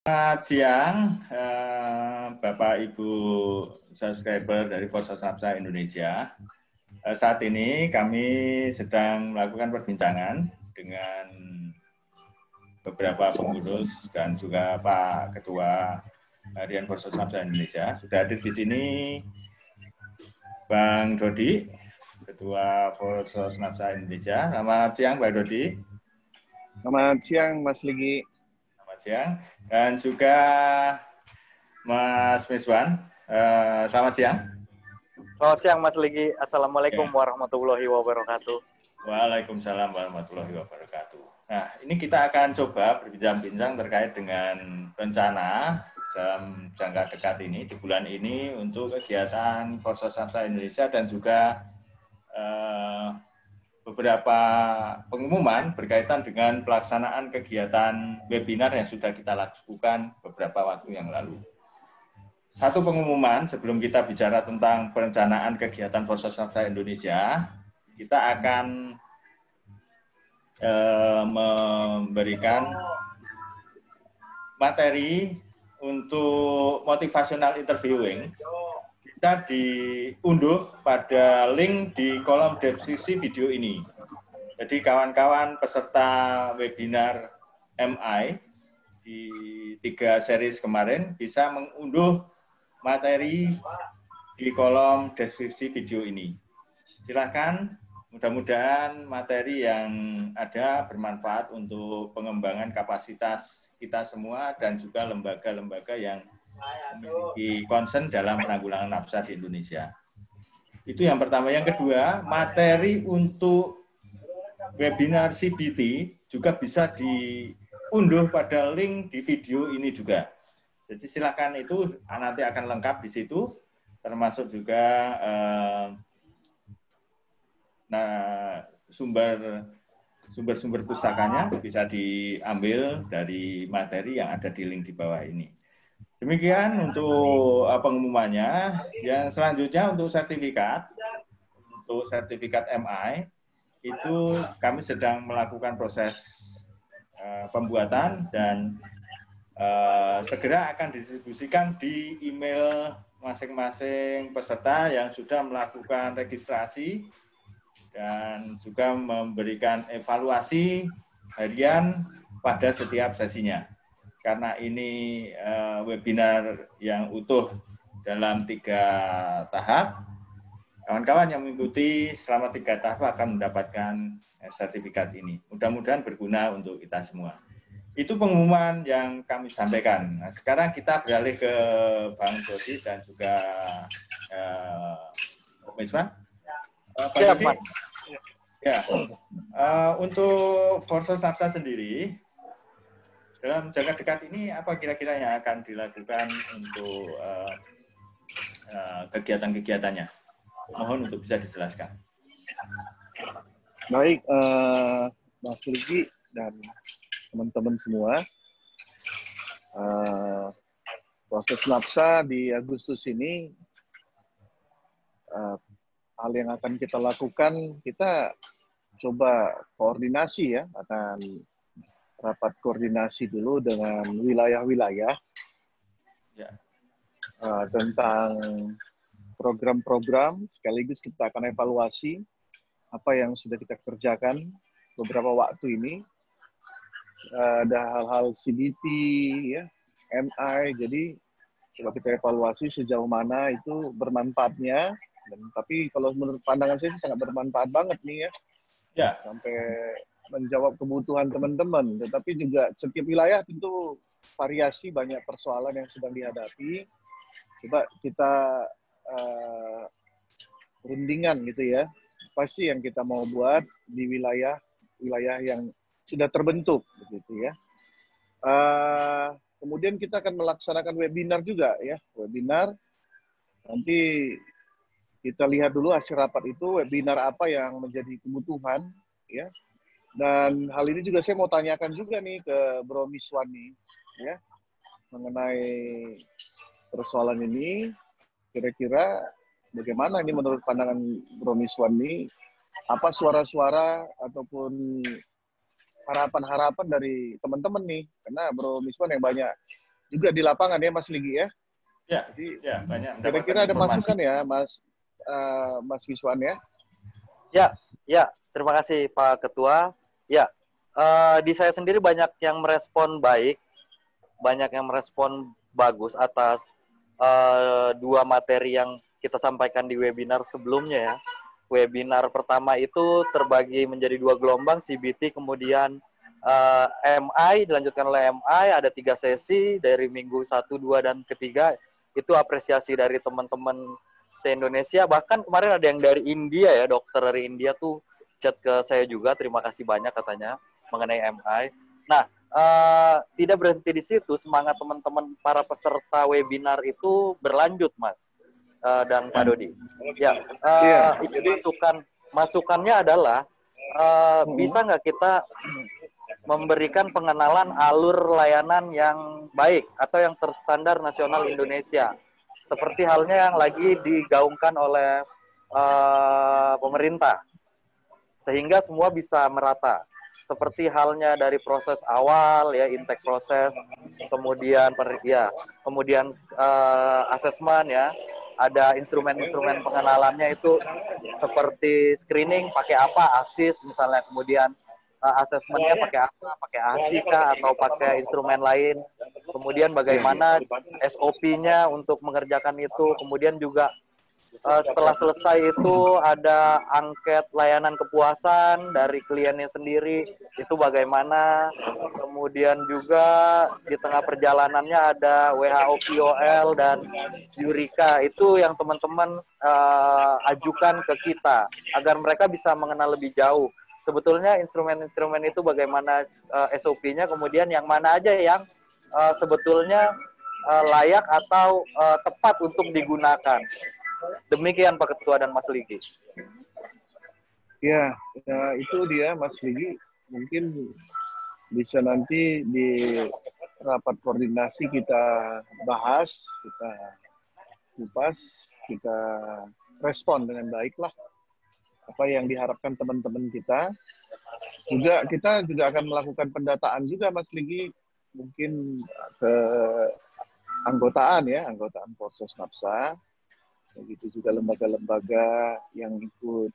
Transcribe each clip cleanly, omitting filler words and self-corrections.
Selamat siang, Bapak Ibu subscriber dari Forsos Napsa Indonesia. Saat ini kami sedang melakukan perbincangan dengan beberapa pengurus dan juga Pak Ketua Harian Forsos Napsa Indonesia. Sudah hadir di sini Bang Dodi, Ketua Forsos Napsa Indonesia. Selamat siang, Pak Dodi. Selamat siang, Mas Ligi. Selamat siang. Dan juga Mas Miswan. Selamat siang. Selamat siang, Mas Ligi. Assalamualaikum warahmatullahi wabarakatuh. Waalaikumsalam warahmatullahi wabarakatuh. Nah, ini kita akan coba berbincang-bincang terkait dengan rencana dalam jangka dekat ini, di bulan ini, untuk kegiatan Forsos Napsa Indonesia dan juga beberapa pengumuman berkaitan dengan pelaksanaan kegiatan webinar yang sudah kita lakukan beberapa waktu yang lalu. Satu pengumuman sebelum kita bicara tentang perencanaan kegiatan Forsos Napsa Indonesia, kita akan memberikan materi untuk motivational interviewing. Bisa diunduh pada link di kolom deskripsi video ini. Jadi kawan-kawan peserta webinar MI di 3 series kemarin bisa mengunduh materi di kolom deskripsi video ini. Silakan, mudah-mudahan materi yang ada bermanfaat untuk pengembangan kapasitas kita semua dan juga lembaga-lembaga yang memiliki concern dalam penanggulangan nafsa di Indonesia. Itu yang pertama. Yang kedua, materi untuk webinar CBT juga bisa diunduh pada link di video ini juga. Jadi silakan, itu nanti akan lengkap di situ, termasuk juga sumber-sumber pustakanya bisa diambil dari materi yang ada di link di bawah ini. Demikian untuk pengumumannya. Yang selanjutnya untuk sertifikat MI, itu kami sedang melakukan proses pembuatan dan segera akan didistribusikan di email masing-masing peserta yang sudah melakukan registrasi dan juga memberikan evaluasi harian pada setiap sesinya. Karena ini webinar yang utuh dalam 3 tahap, kawan-kawan yang mengikuti selama 3 tahap akan mendapatkan sertifikat ini. Mudah-mudahan berguna untuk kita semua. Itu pengumuman yang kami sampaikan. Nah, sekarang kita beralih ke Bang Dodi dan juga Miswan. Pak Dodi, ya, untuk Forsos Napsa sendiri, dalam jangka dekat ini apa kira-kira yang akan dilakukan untuk kegiatan-kegiatannya? Mohon untuk bisa dijelaskan. Baik, Mas Ligi dan teman-teman semua, proses Napsa di Agustus ini, hal yang akan kita lakukan, kita coba koordinasi ya, akan rapat koordinasi dulu dengan wilayah-wilayah tentang program-program, sekaligus kita akan evaluasi apa yang sudah kita kerjakan beberapa waktu ini. Ada hal-hal CBT, ya, MI, jadi coba kita evaluasi sejauh mana itu bermanfaatnya. Tapi kalau menurut pandangan saya sangat bermanfaat banget nih ya. Sampai menjawab kebutuhan teman-teman. Tetapi juga setiap wilayah tentu variasi, banyak persoalan yang sedang dihadapi. Coba kita rundingan gitu ya. Apa sih yang kita mau buat di wilayah yang sudah terbentuk begitu ya. Kemudian kita akan melaksanakan webinar juga ya. Webinar nanti kita lihat dulu hasil rapat itu, webinar apa yang menjadi kebutuhan ya. Dan hal ini juga saya mau tanyakan juga nih ke Bro Miswan nih ya, mengenai persoalan ini. Kira-kira bagaimana ini menurut pandangan Bro Miswan nih, apa suara-suara ataupun harapan-harapan dari teman-teman nih, karena Bro Miswan yang banyak juga di lapangan ya Mas Ligi ya. Ya, Jadi ya banyak. kira-kira ada informasi. masukan ya Mas Wiswan ya? Ya, terima kasih Pak Ketua. Ya, di saya sendiri banyak yang merespon baik, banyak yang merespon bagus atas dua materi yang kita sampaikan di webinar sebelumnya ya. Webinar pertama itu terbagi menjadi 2 gelombang, CBT, kemudian MI, dilanjutkan oleh MI, ada 3 sesi dari minggu 1, 2, dan ketiga. Itu apresiasi dari teman-teman se-Indonesia, bahkan kemarin ada yang dari India ya, dokter dari India tuh chat ke saya juga, terima kasih banyak katanya mengenai MI. Nah, tidak berhenti di situ, semangat teman-teman para peserta webinar itu berlanjut, Mas dan Pak Dodi. Ya, itu masukannya adalah bisa nggak kita memberikan pengenalan alur layanan yang baik atau yang terstandar nasional Indonesia, seperti halnya yang lagi digaungkan oleh pemerintah, sehingga semua bisa merata. Seperti halnya dari proses awal ya, intake proses, kemudian kemudian asesmen ya, ada instrumen-instrumen pengenalannya itu seperti screening pakai apa, ASIS misalnya, kemudian asesmennya pakai apa, pakai ASIK atau pakai instrumen lain, kemudian bagaimana SOP-nya untuk mengerjakan itu, kemudian juga setelah selesai itu ada angket layanan kepuasan dari kliennya sendiri, itu bagaimana, kemudian juga di tengah perjalanannya ada WHO POL dan Eureka, itu yang teman-teman ajukan ke kita agar mereka bisa mengenal lebih jauh sebetulnya instrumen-instrumen itu bagaimana SOP-nya, kemudian yang mana aja yang sebetulnya layak atau tepat untuk digunakan. Demikian Pak Ketua dan Mas Ligi. Ya, itu dia Mas Ligi. Mungkin bisa nanti di rapat koordinasi kita bahas, kita kupas, kita respon dengan baik lah apa yang diharapkan teman-teman kita. Kita juga akan melakukan pendataan juga Mas Ligi, mungkin ke anggotaan Forsos Napsa. Begitu juga lembaga-lembaga yang ikut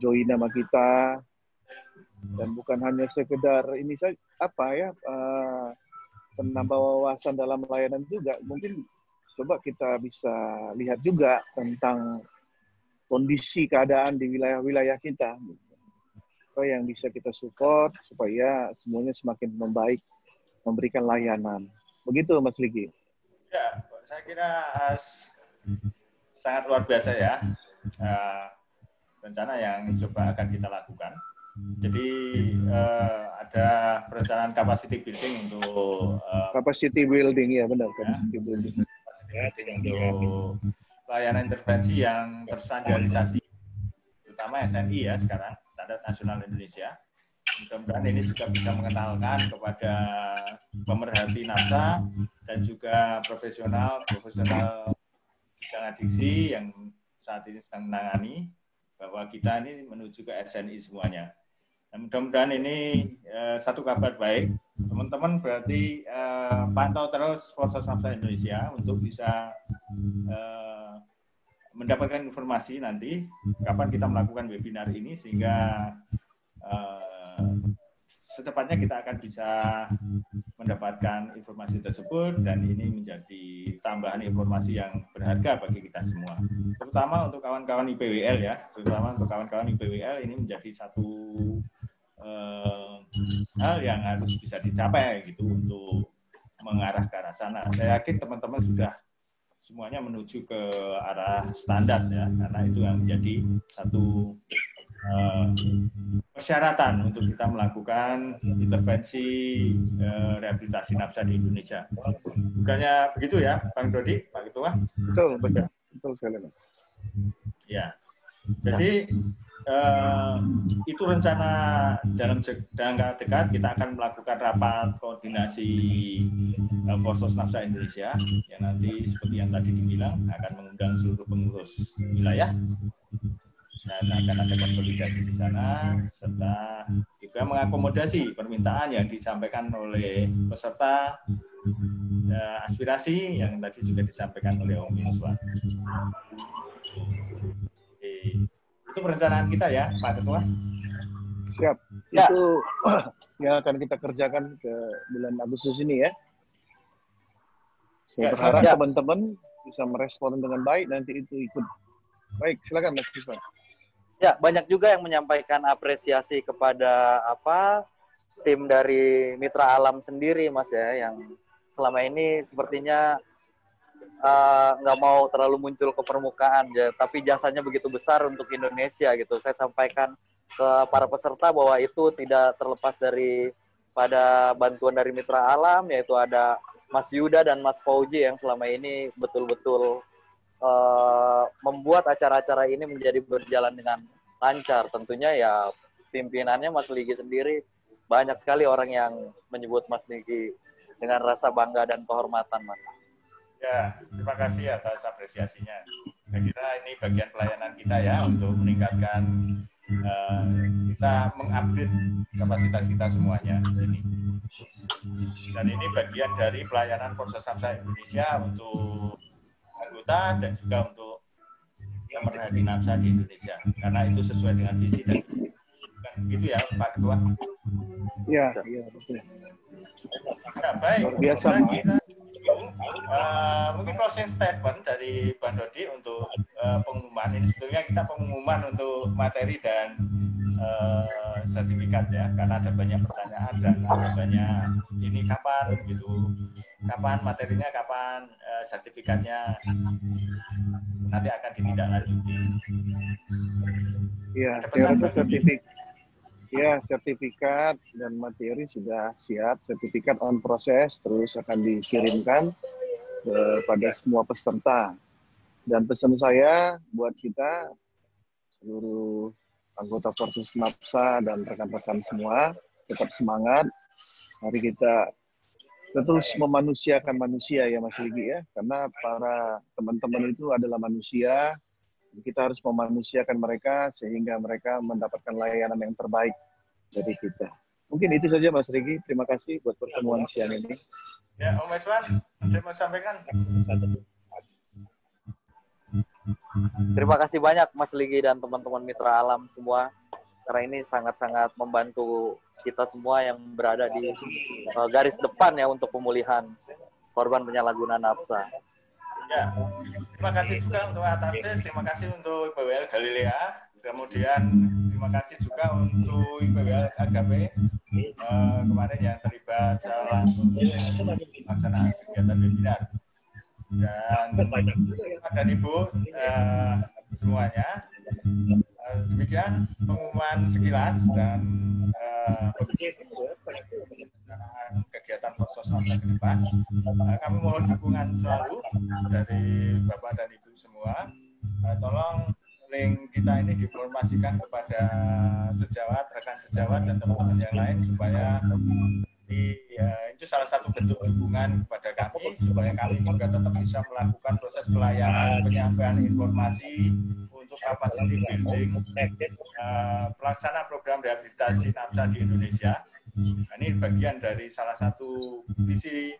join nama kita, dan bukan hanya sekedar ini saja penambah wawasan dalam layanan juga, mungkin coba kita bisa lihat juga tentang kondisi keadaan di wilayah-wilayah kita, apa yang bisa kita support supaya semuanya semakin membaik, memberikan layanan. Begitu Mas Ligi. Ya, saya kira sangat luar biasa ya rencana yang coba akan kita lakukan. Jadi ada perencanaan capacity building untuk capacity building ya benar, capacity building untuk layanan intervensi yang terstandarisasi, terutama SNI ya sekarang, Standar Nasional Indonesia. Mudah-mudahan ini juga bisa mengenalkan kepada pemerhati nafsa dan juga profesional bidang adiksi yang saat ini sedang menangani, bahwa kita ini menuju ke SNI semuanya. Dan mudah-mudahan ini satu kabar baik. Teman-teman berarti pantau terus Forsos Napsa Indonesia untuk bisa mendapatkan informasi nanti kapan kita melakukan webinar ini, sehingga secepatnya kita akan bisa mendapatkan informasi tersebut, dan ini menjadi tambahan informasi yang berharga bagi kita semua, terutama untuk kawan-kawan IPWL ya, ini menjadi satu hal yang harus bisa dicapai gitu untuk mengarah ke arah sana. Saya yakin teman-teman sudah semuanya menuju ke arah standar ya, karena itu yang menjadi satu persyaratan untuk kita melakukan intervensi rehabilitasi nafsa di Indonesia. Bukannya begitu ya, Bang Dodi, Pak Ketua? Betul sekali. Ya, jadi itu rencana dalam jangka dekat kita akan melakukan rapat koordinasi Forsos Napsa Indonesia, yang nanti seperti yang tadi dibilang akan mengundang seluruh pengurus wilayah, dan akan ada konsolidasi di sana, serta juga mengakomodasi permintaan yang disampaikan oleh peserta aspirasi yang tadi juga disampaikan oleh Om Yuswan. Itu perencanaan kita ya, Pak Ketua. Siap. Ya. Itu yang akan kita kerjakan ke bulan Agustus ini ya. Saya berharap teman-teman bisa merespon dengan baik, nanti itu ikut. Baik, silakan Mas Yuswan. Ya, banyak juga yang menyampaikan apresiasi kepada tim dari Mitra Alam sendiri, Mas ya, yang selama ini sepertinya nggak mau terlalu muncul ke permukaan, ya, tapi jasanya begitu besar untuk Indonesia gitu. Saya sampaikan ke para peserta bahwa itu tidak terlepas dari pada bantuan dari Mitra Alam, yaitu ada Mas Yuda dan Mas Fauji yang selama ini betul-betul membuat acara-acara ini menjadi berjalan dengan lancar. Tentunya ya pimpinannya Mas Ligi sendiri, banyak sekali orang yang menyebut Mas Ligi dengan rasa bangga dan kehormatan, Mas. Ya, terima kasih atas apresiasinya. Saya kira ini bagian pelayanan kita ya untuk meningkatkan kita mengupgrade kapasitas kita semuanya di sini. Dan ini bagian dari pelayanan Porsos Samsa Indonesia untuk anggota dan juga untuk pemerhati nafsa di Indonesia. Karena itu sesuai dengan visi dan misi. Kan begitu ya, Pak Ketua? Iya, betul. Ya, baik. Biasa. Mungkin closing statement dari Bang Dodi untuk pengumuman. Ini sebetulnya kita pengumuman untuk materi dan sertifikat ya, karena ada banyak pertanyaan dan ada banyak ini kapan gitu, kapan materinya, kapan sertifikatnya nanti akan ditindaklanjuti. Iya, saya rasa sertifikat dan materi sudah siap. Sertifikat on proses, terus akan dikirimkan kepada semua peserta. Dan pesan saya buat kita, seluruh anggota Porsos Nafsa dan rekan-rekan semua, tetap semangat. Mari kita terus memanusiakan manusia ya Mas Ligi ya. Karena para teman-teman itu adalah manusia. Kita harus memanusiakan mereka sehingga mereka mendapatkan layanan yang terbaik dari kita. Mungkin itu saja Mas Rigi. Terima kasih buat pertemuan siang ini. Ya, Om Yuswan, saya mau sampaikan. Terima kasih banyak Mas Ligi dan teman-teman Mitra Alam semua. Karena ini sangat-sangat membantu kita semua yang berada di garis depan ya untuk pemulihan korban penyalahgunaan nafsa. Ya, terima kasih juga untuk Atarsis, terima kasih untuk IPWL Galilea, kemudian terima kasih juga untuk IPWL AGP kemarin yang terlibat secara langsung pelaksanaan kegiatan webinar. Dan Ibu semuanya, demikian pengumuman sekilas dan kegiatan Porsos Nafsa ke depan. Kami mohon dukungan selalu dari Bapak dan Ibu semua. Tolong link kita ini diinformasikan kepada sejawat, rekan sejawat dan teman-teman yang lain supaya itu salah satu bentuk dukungan kepada kami supaya kami juga tetap bisa melakukan proses pelayanan, penyampaian informasi untuk capacity building pelaksana program rehabilitasi nafsa di Indonesia. Nah, ini bagian dari salah satu visi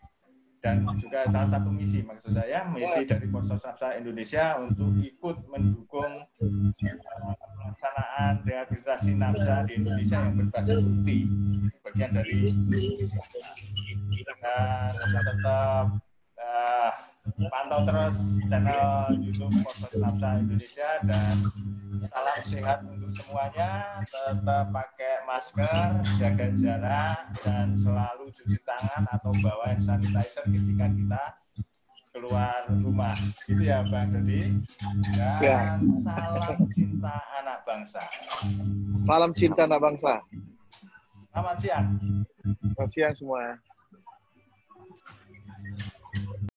dan juga salah satu misi, maksud saya misi dari Porsos Nafsa Indonesia untuk ikut mendukung pelaksanaan rehabilitasi nafsa di Indonesia yang berbasis bukti. Bagian dari dan tetap pantau terus channel YouTube Porsos Nafsa Indonesia dan salam sehat untuk semuanya. Tetap pakai masker, jaga jarak, dan selalu cuci tangan atau bawa hand sanitizer ketika kita keluar rumah. Gitu ya Bang Dodi. Dan salam cinta anak bangsa. Salam cinta anak bangsa. Selamat siang. Selamat siang semua.